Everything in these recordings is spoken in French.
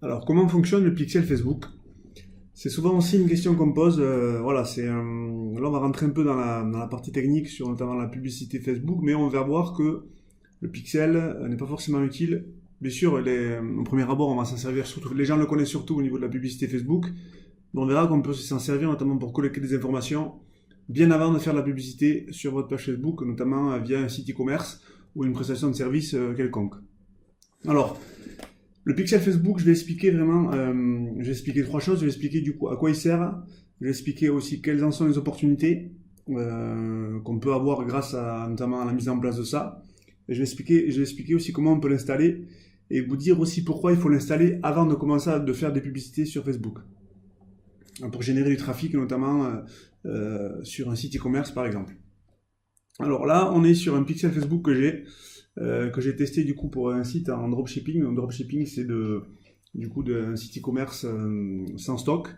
Alors, comment fonctionne le pixel Facebook? C'est souvent aussi une question qu'on me pose. Voilà, là, on va rentrer un peu dans la partie technique sur notamment la publicité Facebook, mais on va voir que le pixel n'est pas forcément utile. Bien sûr, au premier abord, on va s'en servir surtout. Les gens le connaissent surtout au niveau de la publicité Facebook, mais on verra qu'on peut s'en servir notamment pour collecter des informations bien avant de faire de la publicité sur votre page Facebook, notamment via un site e-commerce ou une prestation de service quelconque. Alors, le pixel Facebook, je vais expliquer vraiment, je vais expliquer trois choses. Je vais expliquer du coup à quoi il sert. Je vais expliquer aussi quelles en sont les opportunités qu'on peut avoir grâce à notamment à la mise en place de ça. Et je vais expliquer aussi comment on peut l'installer et vous dire aussi pourquoi il faut l'installer avant de commencer à faire des publicités sur Facebook. Pour générer du trafic, notamment sur un site e-commerce par exemple. Alors là, on est sur un pixel Facebook que j'ai testé du coup pour un site en dropshipping. Un dropshipping, c'est du coup un site e-commerce sans stock.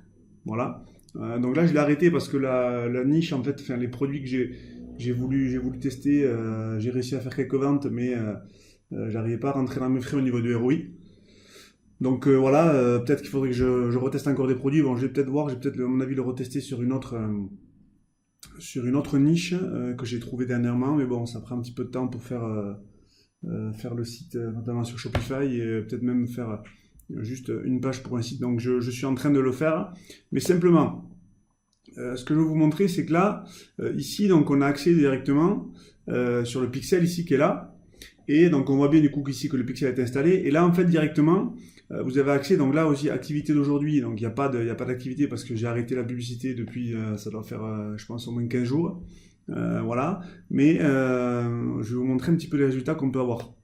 Voilà. Donc là, je l'ai arrêté parce que la niche, en fait, enfin, les produits que j'ai voulu tester, j'ai réussi à faire quelques ventes, mais j'arrivais pas à rentrer dans mes frais au niveau du ROI. Donc voilà, peut-être qu'il faudrait que je reteste encore des produits. Bon, je vais peut-être voir, à mon avis le retester sur une autre niche que j'ai trouvé dernièrement, mais bon, ça prend un petit peu de temps pour faire le site, notamment sur Shopify, et peut-être même faire juste une page pour un site. Donc je suis en train de le faire, mais simplement, ce que je vais vous montrer, c'est que là, ici, donc on a accès directement sur le pixel ici qui est là, et donc on voit bien du coup ici que le pixel est installé, et là en fait directement, vous avez accès, donc là aussi, activité d'aujourd'hui, donc il n'y a pas d'activité parce que j'ai arrêté la publicité depuis, ça doit faire, je pense, au moins 15 jours. Voilà, mais je vais vous montrer un petit peu les résultats qu'on peut avoir.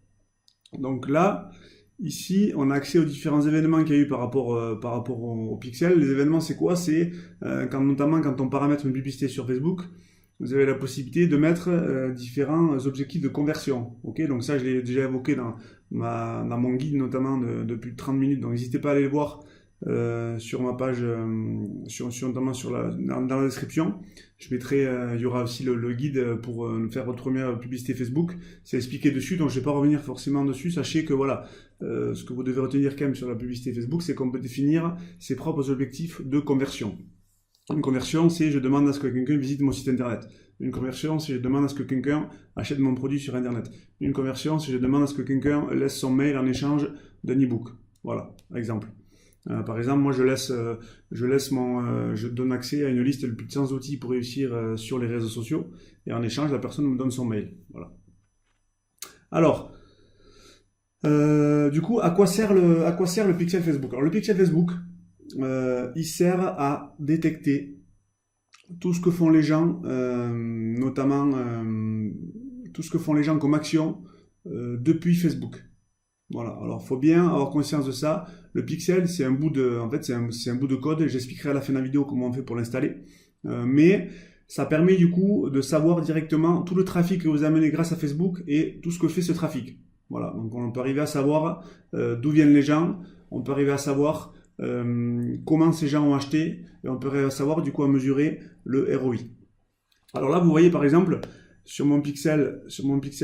Donc là, ici, on a accès aux différents événements qu'il y a eu par rapport au pixel. Les événements, c'est quoi? C'est notamment quand on paramètre une publicité sur Facebook, vous avez la possibilité de mettre différents objectifs de conversion. Ok, donc ça, je l'ai déjà évoqué dans mon guide, notamment de plus de 30 minutes. Donc n'hésitez pas à aller le voir sur ma page, notamment dans la description. Je mettrai, il y aura aussi le guide pour faire votre première publicité Facebook. C'est expliqué dessus, donc je ne vais pas revenir forcément dessus. Sachez que voilà, ce que vous devez retenir quand même sur la publicité Facebook, c'est qu'on peut définir ses propres objectifs de conversion. Une conversion, c'est je demande à ce que quelqu'un visite mon site internet. Une conversion, c'est je demande à ce que quelqu'un achète mon produit sur internet. Une conversion, c'est je demande à ce que quelqu'un laisse son mail en échange d'un e-book. Voilà, exemple. Par exemple, moi je donne accès à une liste de plus de 100 outils pour réussir sur les réseaux sociaux, et en échange, la personne me donne son mail. Voilà. Alors, du coup, à quoi sert le pixel Facebook? Alors, le pixel Facebook, il sert à détecter tout ce que font les gens, notamment tout ce que font les gens comme action depuis Facebook. Voilà. Alors, faut bien avoir conscience de ça. Le pixel, c'est un bout de code. J'expliquerai à la fin de la vidéo comment on fait pour l'installer. Mais ça permet du coup de savoir directement tout le trafic que vous amenez grâce à Facebook et tout ce que fait ce trafic. Voilà. Donc, on peut arriver à savoir d'où viennent les gens. On peut arriver à savoir comment ces gens ont acheté, et on peut savoir du coup à mesurer le ROI. Alors là, vous voyez par exemple sur mon pixel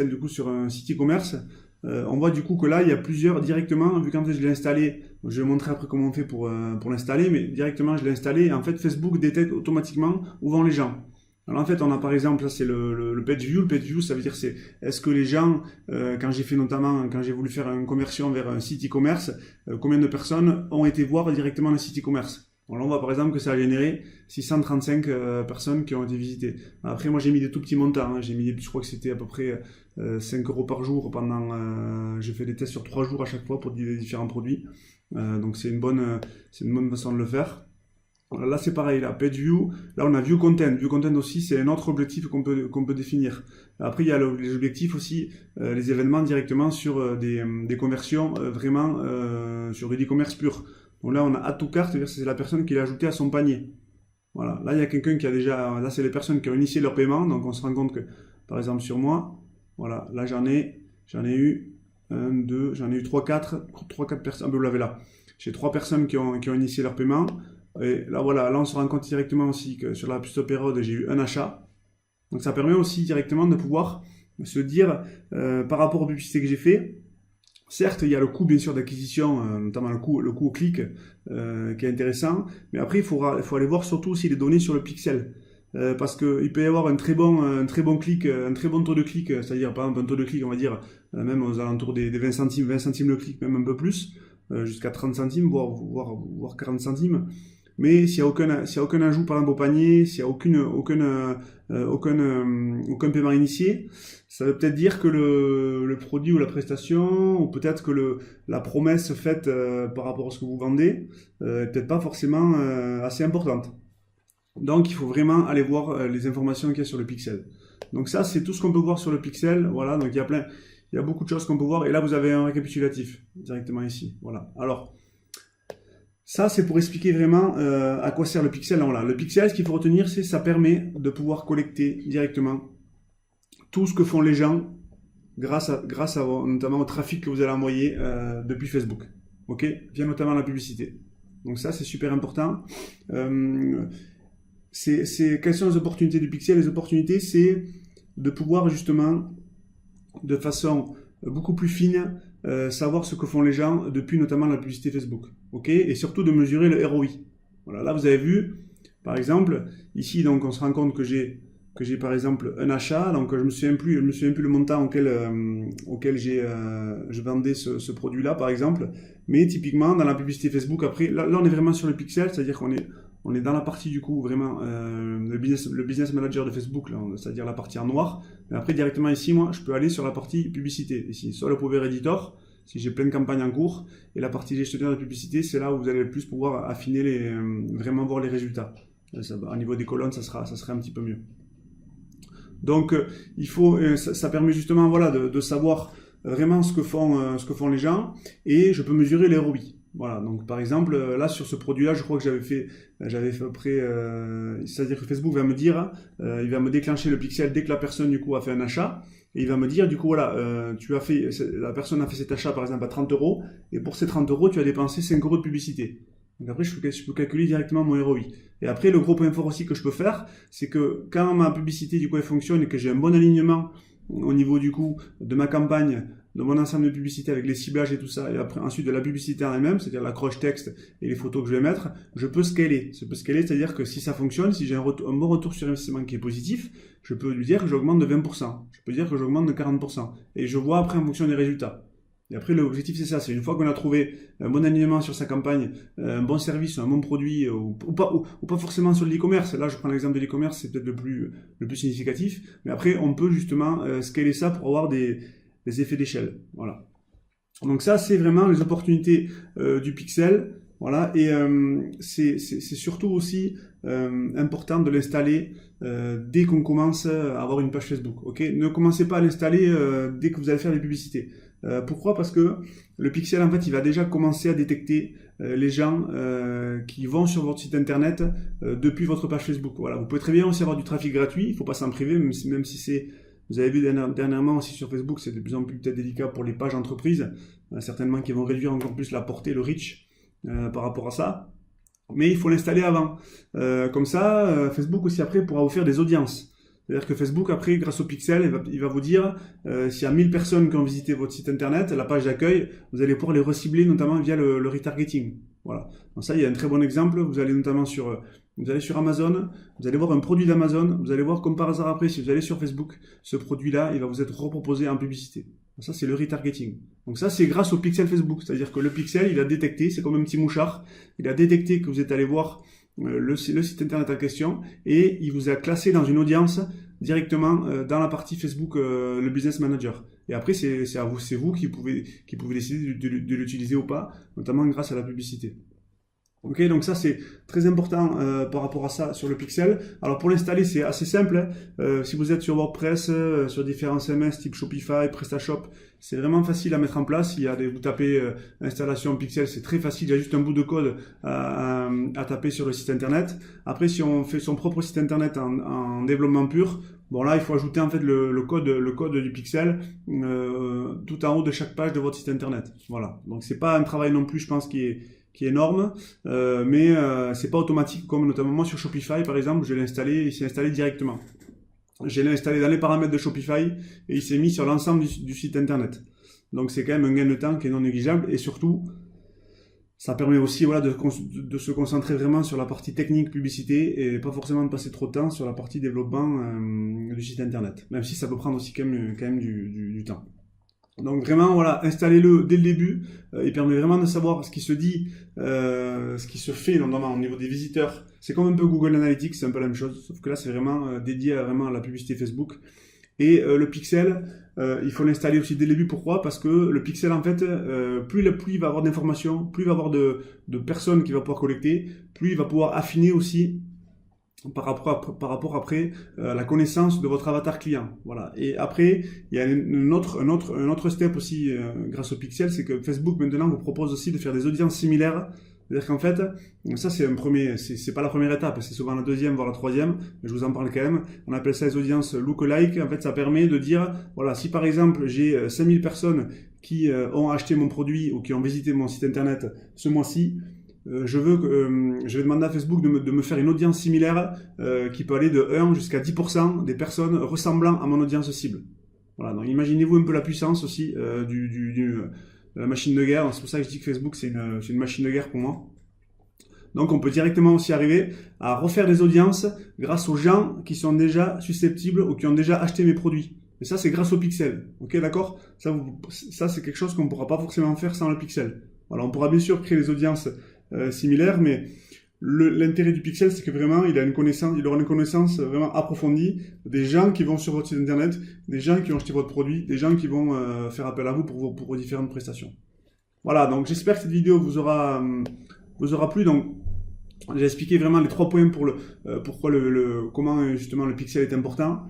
du coup sur un site e-commerce, on voit du coup que là il y a plusieurs directement, vu qu'en fait je l'ai installé, je vais montrer après comment on fait pour l'installer, mais directement je l'ai installé et en fait Facebook détecte automatiquement où vont les gens. Alors en fait, on a par exemple, là c'est le page view. Le page view, ça veut dire c'est est-ce que les gens, quand j'ai voulu faire une conversion vers un site e-commerce, combien de personnes ont été voir directement le site e-commerce. Alors là, on voit par exemple que ça a généré 635 personnes qui ont été visitées. Après, moi j'ai mis des tout petits montants, hein. Je crois que c'était à peu près 5 € par jour j'ai fait des tests sur 3 jours à chaque fois pour des différents produits. Donc c'est une bonne façon de le faire. Là c'est pareil, là, page view, là on a view content. View content aussi, c'est un autre objectif qu'on peut définir. Après il y a les objectifs aussi, les événements directement sur des conversions vraiment sur de l'e-commerce pur. Donc là on a add to cart, c'est-à-dire c'est la personne qui l'a ajouté à son panier. Voilà, là il y a quelqu'un qui a déjà, là c'est les personnes qui ont initié leur paiement, donc on se rend compte que par exemple sur moi, voilà, là j'en ai eu 3, 4 personnes, vous l'avez là. J'ai 3 personnes qui ont initié leur paiement. Et là, voilà, là on se rend compte directement aussi que sur la petite période, j'ai eu un achat. Donc ça permet aussi directement de pouvoir se dire, par rapport aux publicités que j'ai fait, Certes, il y a le coût bien sûr d'acquisition, notamment le coût au clic, qui est intéressant, mais après il faut aller voir surtout aussi les données sur le pixel. Parce qu'il peut y avoir un très bon clic, un très bon taux de clic, c'est-à-dire par exemple un taux de clic, on va dire, même aux alentours des 20 centimes le clic, même un peu plus, jusqu'à 30 centimes, voire 40 centimes. Mais s'il y a aucun ajout par exemple au panier, s'il n'y a aucun paiement initié, ça veut peut-être dire que le produit ou la prestation, ou peut-être que la promesse faite par rapport à ce que vous vendez, est peut-être pas forcément assez importante. Donc il faut vraiment aller voir les informations qu'il y a sur le pixel. Donc ça, c'est tout ce qu'on peut voir sur le pixel. Voilà, donc il y a beaucoup de choses qu'on peut voir. Et là, vous avez un récapitulatif directement ici. Voilà. Alors, ça, c'est pour expliquer vraiment à quoi sert le pixel. Voilà. Le pixel, ce qu'il faut retenir, c'est que ça permet de pouvoir collecter directement tout ce que font les gens grâce notamment au trafic que vous allez envoyer depuis Facebook. Ok, via notamment la publicité. Donc ça, c'est super important. Quelles sont les opportunités du pixel? Les opportunités, c'est de pouvoir justement, de façon beaucoup plus fine, savoir ce que font les gens depuis notamment la publicité Facebook. Ok, et surtout de mesurer le ROI. Voilà, là vous avez vu, par exemple, ici donc on se rend compte que j'ai par exemple un achat, donc je me souviens plus le montant auquel je vendais ce produit-là par exemple, mais typiquement dans la publicité Facebook, après là on est vraiment sur le pixel, c'est-à-dire on est dans la partie du coup vraiment le business manager de Facebook, c'est-à-dire la partie en noir. Mais après directement ici, moi, je peux aller sur la partie publicité. Ici, soit le Power Editor, si j'ai plein de campagnes en cours, et la partie gestionnaire de publicité, c'est là où vous allez le plus pouvoir affiner vraiment voir les résultats. Au niveau des colonnes, ça serait un petit peu mieux. Donc, ça permet justement voilà de savoir vraiment ce que font les gens, et je peux mesurer les ROI. Voilà, donc par exemple, là sur ce produit-là, je crois que j'avais fait à peu près, c'est-à-dire que Facebook va me dire, il va me déclencher le pixel dès que la personne du coup a fait un achat, et il va me dire du coup voilà, la personne a fait cet achat par exemple à 30 euros, et pour ces 30 euros, tu as dépensé 5 euros de publicité. Donc après, je peux calculer directement mon ROI. Et après, le gros point fort aussi que je peux faire, c'est que quand ma publicité du coup elle fonctionne et que j'ai un bon alignement au niveau du coup de ma campagne, de mon ensemble de publicité avec les ciblages et tout ça, et après ensuite de la publicité en elle-même, c'est-à-dire l'accroche texte et les photos que je vais mettre, je peux scaler. Je peux scaler, c'est-à-dire que si ça fonctionne, si j'ai un bon retour sur investissement qui est positif, je peux lui dire que j'augmente de 20%, je peux dire que j'augmente de 40%, et je vois après en fonction des résultats. Et après, l'objectif, c'est ça, c'est une fois qu'on a trouvé un bon alignement sur sa campagne, un bon service, un bon produit, ou pas forcément sur l'e-commerce. Là, je prends l'exemple de l'e-commerce, c'est peut-être le plus significatif. Mais après, on peut justement scaler ça pour avoir des effets d'échelle. Voilà. Donc ça, c'est vraiment les opportunités du pixel. Voilà. Et c'est surtout aussi important de l'installer dès qu'on commence à avoir une page Facebook. Ok, ne commencez pas à l'installer dès que vous allez faire des publicités. Pourquoi? Parce que le pixel, en fait, il va déjà commencer à détecter les gens qui vont sur votre site internet depuis votre page Facebook. Voilà. Vous pouvez très bien aussi avoir du trafic gratuit, il ne faut pas s'en priver, même si c'est... Vous avez vu dernièrement aussi sur Facebook, c'est de plus en plus peut-être délicat pour les pages entreprises, certainement qui vont réduire encore plus la portée, le reach par rapport à ça. Mais il faut l'installer avant. Comme ça, Facebook aussi après pourra vous faire des audiences. C'est-à-dire que Facebook, après, grâce au pixel, il va vous dire s'il y a 1000 personnes qui ont visité votre site internet, la page d'accueil, vous allez pouvoir les recibler notamment via le retargeting. Voilà. Donc ça, il y a un très bon exemple. Vous allez notamment vous allez sur Amazon, vous allez voir un produit d'Amazon, vous allez voir comme par hasard après, si vous allez sur Facebook, ce produit-là, il va vous être reproposé en publicité. Donc ça, c'est le retargeting. Donc ça, c'est grâce au pixel Facebook. C'est-à-dire que le pixel, il a détecté, c'est comme un petit mouchard, il a détecté que vous êtes allé voir le site internet en question, et il vous a classé dans une audience directement dans la partie Facebook, le Business Manager. Et après, c'est vous qui pouvez décider de l'utiliser ou pas, notamment grâce à la publicité. Ok, donc ça c'est très important par rapport à ça sur le pixel. Alors pour l'installer, c'est assez simple. Si vous êtes sur WordPress, sur différents CMS type Shopify, PrestaShop, c'est vraiment facile à mettre en place. Vous tapez installation pixel, c'est très facile. Il y a juste un bout de code à taper sur le site internet. Après, si on fait son propre site internet en développement pur, bon là il faut ajouter en fait le code du pixel tout en haut de chaque page de votre site internet. Voilà. Donc c'est pas un travail non plus, je pense, qui est énorme, mais c'est pas automatique, comme notamment moi sur Shopify par exemple, il s'est installé directement. Je l'ai installé dans les paramètres de Shopify et il s'est mis sur l'ensemble du site internet. Donc c'est quand même un gain de temps qui est non négligeable, et surtout, ça permet aussi voilà, de se concentrer vraiment sur la partie technique, publicité, et pas forcément de passer trop de temps sur la partie développement du site internet, même si ça peut prendre aussi quand même du temps. Donc vraiment, voilà, installez-le dès le début. Il permet vraiment de savoir ce qui se dit, ce qui se fait notamment au niveau des visiteurs. C'est comme un peu Google Analytics, c'est un peu la même chose, sauf que là c'est vraiment dédié vraiment à la publicité Facebook. Et le pixel, il faut l'installer aussi dès le début. Pourquoi? Parce que le pixel, en fait, plus il va avoir d'informations, plus il va avoir de personnes qu'il va pouvoir collecter, plus il va pouvoir affiner aussi par rapport après la connaissance de votre avatar client. Voilà. Et après, il y a un autre step aussi grâce au pixel, c'est que Facebook maintenant vous propose aussi de faire des audiences similaires. C'est-à-dire qu'en fait, ça c'est pas la première étape, c'est souvent la deuxième, voire la troisième, mais je vous en parle quand même. On appelle ça les audiences lookalike. En fait, ça permet de dire, voilà, si par exemple j'ai 5000 personnes qui ont acheté mon produit ou qui ont visité mon site internet ce mois-ci, je vais demander à Facebook de me faire une audience similaire qui peut aller de 1 jusqu'à 10% des personnes ressemblant à mon audience cible. Voilà, donc imaginez-vous un peu la puissance aussi de la machine de guerre. C'est pour ça que je dis que Facebook c'est une machine de guerre pour moi. Donc on peut directement aussi arriver à refaire des audiences grâce aux gens qui sont déjà susceptibles ou qui ont déjà acheté mes produits. Et ça c'est grâce au pixel. Ok, d'accord? Ça c'est quelque chose qu'on ne pourra pas forcément faire sans le pixel. Voilà, on pourra bien sûr créer des audiences similaires, mais l'intérêt du pixel, c'est que vraiment, il aura une connaissance vraiment approfondie des gens qui vont sur votre site internet, des gens qui ont acheté votre produit, des gens qui vont faire appel à vous pour vos différentes prestations. Voilà, donc j'espère que cette vidéo vous aura plu. Donc, j'ai expliqué vraiment les 3 points pour pourquoi comment justement le pixel est important,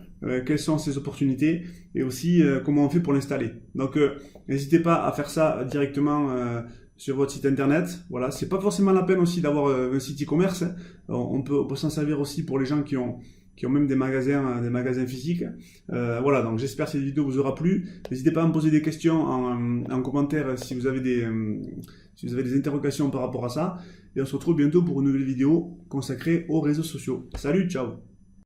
quelles sont ses opportunités, et aussi comment on fait pour l'installer. Donc, n'hésitez pas à faire ça directement sur votre site internet. Voilà, c'est pas forcément la peine aussi d'avoir un site e-commerce. On peut s'en servir aussi pour les gens qui ont même des magasins physiques. Voilà, donc j'espère que cette vidéo vous aura plu. N'hésitez pas à me poser des questions en commentaire si vous avez des interrogations par rapport à ça. Et on se retrouve bientôt pour une nouvelle vidéo consacrée aux réseaux sociaux. Salut, ciao!